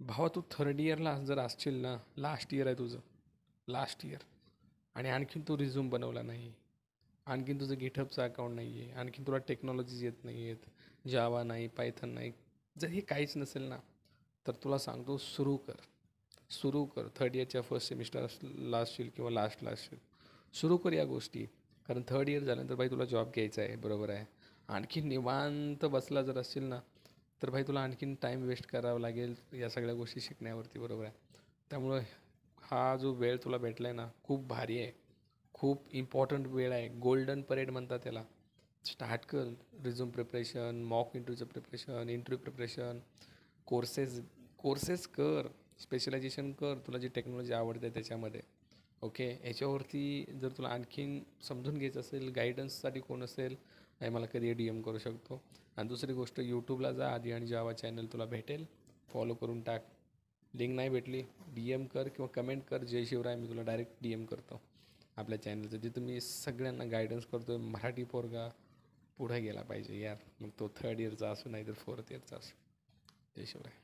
भावा तू थर्ड इयरला जर असशील ना, लास्ट इयर आहे तुझं, लास्ट इयर, आणि आणखीन तू रिझ्यूम बनवला नाही, आणखीन तुझं गिटहबचं अकाउंट नाही आहे, आणखीन तुला टेक्नॉलॉजीज येत नाही आहेत, जावा नाही, पायथन नाही, जर हे काहीच नसेल ना, तर तुला सांगतो सुरू कर. थर्ड इयरच्या फर्स्ट सेमिस्टरला असशील किंवा लास्टला असशील, सुरू कर या गोष्टी. कारण थर्ड इयर झाल्यानंतर भाई तुला जॉब घ्यायचा आहे, बरोबर आहे. आणखीन निवांत बसला जर असशील ना, तर भाई तुला आणखीन टाईम वेस्ट करावा लागेल या सगळ्या गोष्टी शिकण्यावरती, बरोबर आहे. त्यामुळं हा जो वेळ तुला भेटला आहे ना, खूप भारी आहे, खूप इम्पॉर्टंट वेळ आहे, गोल्डन परेड म्हणतात त्याला. स्टार्ट कर. रिझ्यूम प्रिपरेशन, मॉक इंटरव्ह्यूचं preparation, interview preparation, courses courses कर, स्पेशलायझेशन कर, तुला जी टेक्नॉलॉजी आवडते त्याच्यामध्ये. ओके, ह्याच्यावरती जर तुला आणखीन समजून घ्यायचं असेल, गायडन्ससाठी कोण असेल, नाही मला कधी DM करू शकतो. आणि दुसरी गोष्ट, यूट्यूबला जा आधी आणि जावा चॅनल तुला भेटेल, फॉलो करून टाक. लिंक नाही भेटली, DM कर किंवा कमेंट कर, जय शिवराय, मी तुला डायरेक्ट DM करतो आपल्या चॅनलचं, जिथं मी सगळ्यांना गायडन्स करतो आहे. मराठी पोरगा पुढे गेला पाहिजे यार, मग तो थर्ड इयरचा असो नाही तर फोर्थ इयरचा असो. जय शिवराय.